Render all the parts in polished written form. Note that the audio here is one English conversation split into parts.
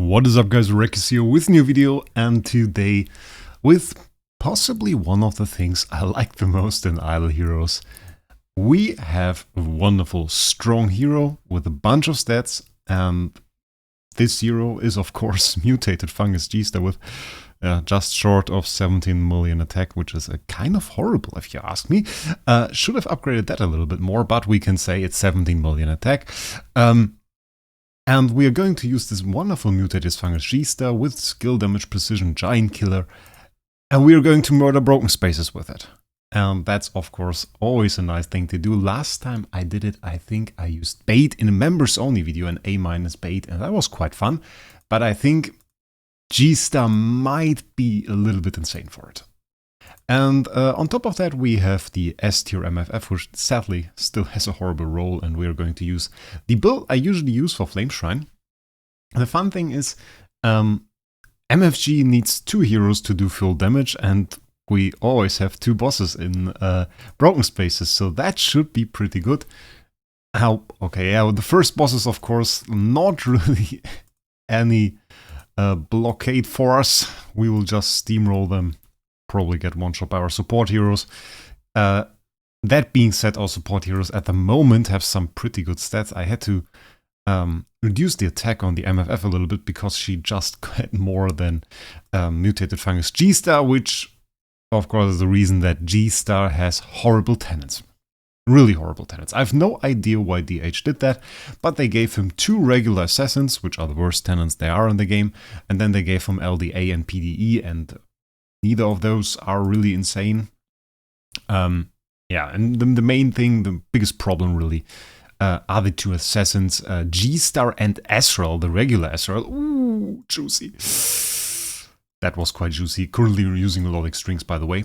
What is up, guys? Wraec is here with a new video, and today with possibly one of the things I like the most in Idle Heroes. We have a wonderful strong hero with a bunch of stats, and this hero is of course mutated Fungus G-Star with just short of 17 million attack, which is kind of horrible if you ask me. Should have upgraded that a little bit more, but we can say it's 17 million attack. And we are going to use this wonderful mutated Fungus G-Star with skill damage, precision, giant killer, and we are going to murder broken spaces with it. And that's of course always a nice thing to do. Last time I did it, I think I used bait in a members only video, an A- bait, and that was quite fun. But I think G-Star might be a little bit insane for it. And on top of that, we have the S-tier MFF, which sadly still has a horrible role, and we are going to use the build I usually use for Flame Shrine. The fun thing is, MFG needs 2 heroes to do full damage, and we always have 2 bosses in broken spaces, so that should be pretty good. The first boss is of course not really any blockade for us. We will just steamroll them. Probably get one-shot by our support heroes. That being said, our support heroes at the moment have some pretty good stats. I had to reduce the attack on the MFF a little bit because she just got more than mutated Fungus G-Star, which of course is the reason that G-Star has horrible tenants. Really horrible tenants. I have no idea why DH did that, but they gave him 2 regular assassins, which are the worst tenants there are in the game, and then they gave him LDA and PDE, and neither of those are really insane. And the main thing, the biggest problem really, are the 2 assassins, G-Star and Ezreal, the regular Ezreal. Ooh, juicy. That was quite juicy. Currently using melodic strings, by the way.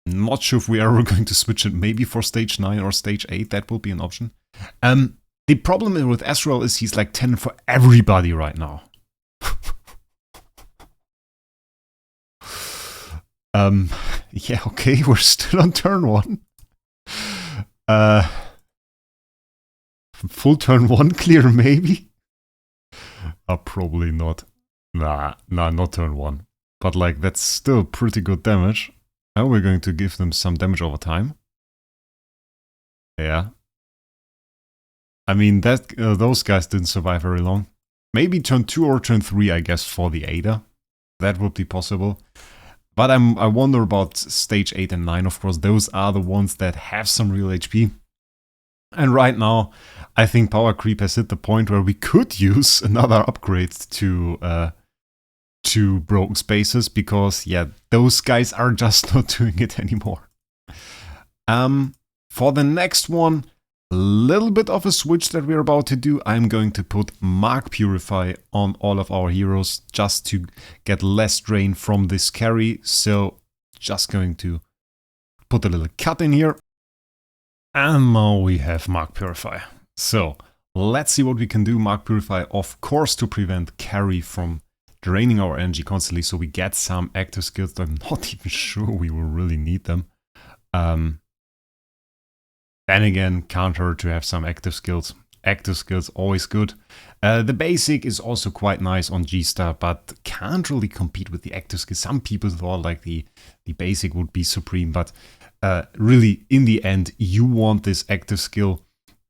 Not sure if we are ever going to switch it, maybe for stage 9 or stage 8, that will be an option. The problem with Ezreal is he's like 10 for everybody right now. Yeah, okay, we're still on turn 1. Full turn 1 clear, maybe? Probably not. Nah, not turn 1. But like, that's still pretty good damage. And we're going to give them some damage over time. Yeah. I mean, that those guys didn't survive very long. Maybe turn 2 or turn 3, I guess, for the Ada. That would be possible. But I wonder about stage 8 and 9, of course. Those are the ones that have some real HP. And right now, I think power creep has hit the point where we could use another upgrade to broken spaces, because, yeah, those guys are just not doing it anymore. For the next one, a little bit of a switch that we're about to do. I'm going to put Mark Purify on all of our heroes just to get less drain from this carry. So just going to put a little cut in here. And now we have Mark Purify. So let's see what we can do. Mark Purify, of course, to prevent carry from draining our energy constantly, so we get some active skills. I'm not even sure we will really need them. Then again, can't hurt to have some active skills. Active skills, always good. The basic is also quite nice on G-Star, but can't really compete with the active skills. Some people thought like the basic would be supreme, but really, in the end, you want this active skill.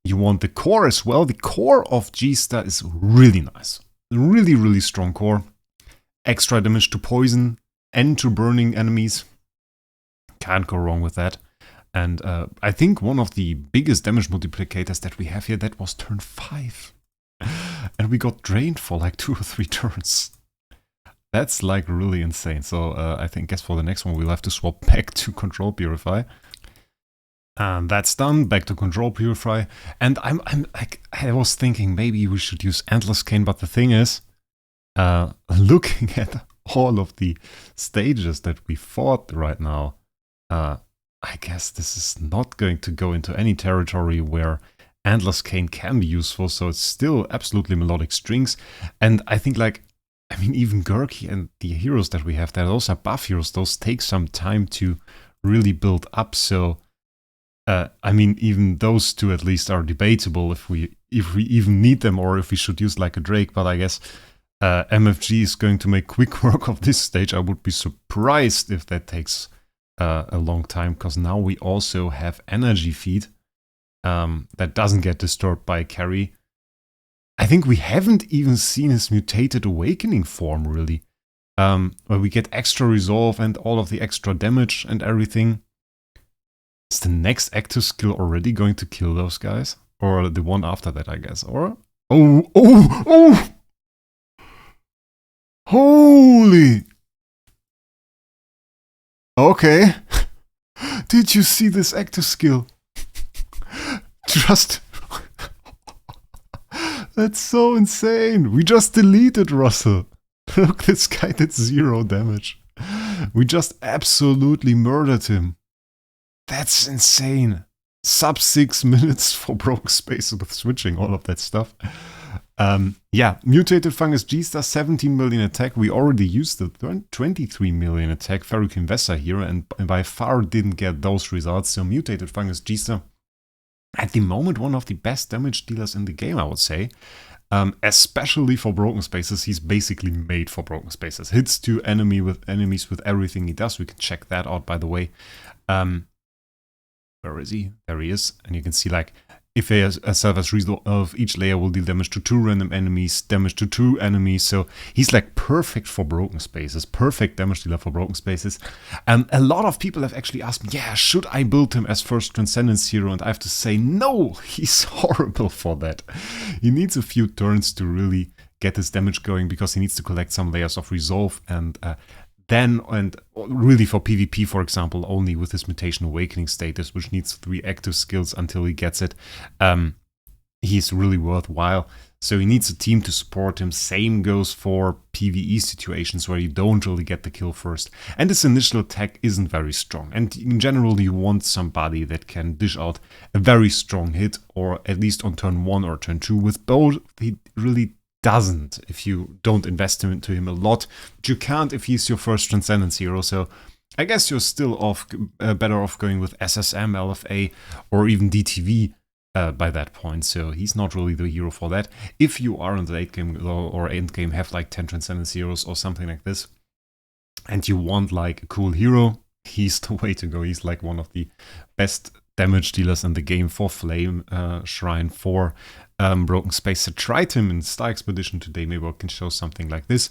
You want the core as well. The core of G-Star is really nice. Really, really strong core. Extra damage to poison and to burning enemies. Can't go wrong with that. And I think one of the biggest damage multiplicators that we have here, that was turn 5. And we got drained for like 2 or 3 turns. That's like really insane. So I guess for the next one we'll have to swap back to Control Purify. And that's done. Back to Control Purify. And I was thinking maybe we should use Endless Cane, but the thing is, looking at all of the stages that we fought right now, I guess this is not going to go into any territory where Endless Cane can be useful, so it's still absolutely melodic strings. And I think, like, I mean, even Gurky and the heroes that we have there, those are buff heroes, those take some time to really build up, so I mean, even those 2 at least are debatable if we even need them, or if we should use like a Drake, but I guess MFG is going to make quick work of this stage. I would be surprised if that takes a long time, because now we also have energy feed that doesn't get disturbed by carry. I think we haven't even seen his mutated awakening form, really. Where we get extra resolve and all of the extra damage and everything. Is the next active skill already going to kill those guys? Or the one after that, I guess. Or... Oh! Holy! Okay. Did you see this active skill? Just... That's so insane. We just deleted Russell. Look, this guy did 0 damage. We just absolutely murdered him. That's insane. Sub 6 minutes for broken space with switching, all of that stuff. Yeah, mutated fungus G-Star, 17 million attack. We already used the 23 million attack Ferrokin Vesa here, and by far didn't get those results. So mutated fungus G-Star, at the moment, one of the best damage dealers in the game, I would say. Especially for broken spaces. He's basically made for broken spaces. Hits to enemies with everything he does. We can check that out, by the way. Where is he? There he is. And you can see, like, if a self-as result of each layer will deal damage to 2 random enemies, damage to 2 enemies. So he's like perfect for broken spaces, perfect damage dealer for broken spaces. And a lot of people have actually asked me, yeah, should I build him as first Transcendence hero? And I have to say, no, he's horrible for that. He needs a few turns to really get his damage going, because he needs to collect some layers of resolve, and really for PvP, for example, only with his Mutation Awakening status, which needs 3 active skills until he gets it, he's really worthwhile. So he needs a team to support him. Same goes for PvE situations where you don't really get the kill first. And his initial attack isn't very strong. And in general, you want somebody that can dish out a very strong hit, or at least on turn 1 or turn 2. With both, he really doesn't if you don't invest into him a lot, but you can't if he's your first Transcendence hero. So I guess you're still better off going with SSM, LFA, or even DTV by that point. So he's not really the hero for that. If you are in the late game or end game, have like 10 Transcendence heroes or something like this, and you want like a cool hero, he's the way to go. He's like one of the best damage dealers in the game for Flame Shrine, for Broken Space. I tried him in Star Expedition today. Maybe I can show something like this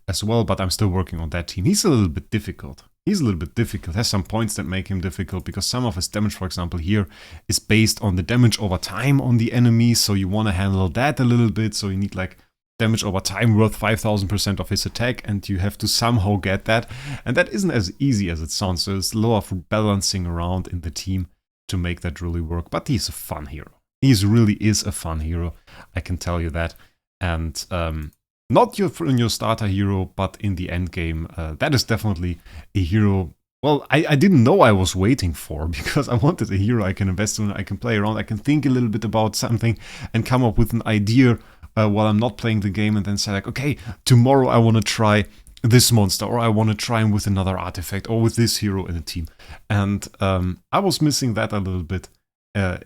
as well, but I'm still working on that team. He's a little bit difficult. Has some points that make him difficult, because some of his damage, for example, here is based on the damage over time on the enemy. So you want to handle that a little bit. So you need like damage over time worth 5000% of his attack, and you have to somehow get that. And that isn't as easy as it sounds. So there's a lot of balancing around in the team to make that really work. But he's a fun hero. He really is a fun hero, I can tell you that. And not your starter hero, but in the end game, that is definitely a hero. Well, I didn't know I was waiting for, because I wanted a hero I can invest in, I can play around, I can think a little bit about something and come up with an idea while I'm not playing the game, and then say like, okay, tomorrow I want to try this monster, or I want to try him with another artifact, or with this hero in a team. And I was missing that a little bit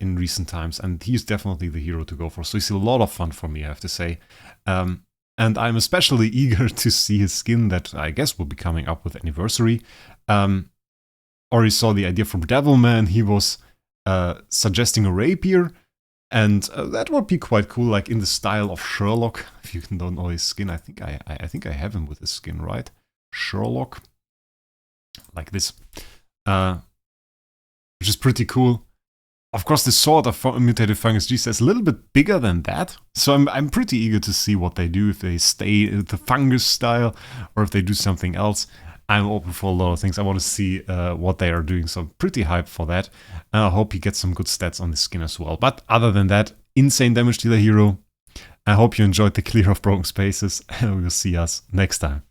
in recent times, and he's definitely the hero to go for. So he's a lot of fun for me, I have to say. And I'm especially eager to see his skin that I guess will be coming up with Anniversary. Already saw the idea from Devilman. He was suggesting a rapier, and that would be quite cool, like in the style of Sherlock. If you don't know his skin, I think I have him with his skin, right? Sherlock, like this, which is pretty cool. Of course, the sword of mutated fungus G is a little bit bigger than that, so I'm pretty eager to see what they do, if they stay the fungus style or if they do something else. I'm open for a lot of things. I want to see what they are doing, so I'm pretty hyped for that. And I hope he gets some good stats on the skin as well. But other than that, insane damage dealer hero. I hope you enjoyed the clear of broken spaces, and we will see us next time.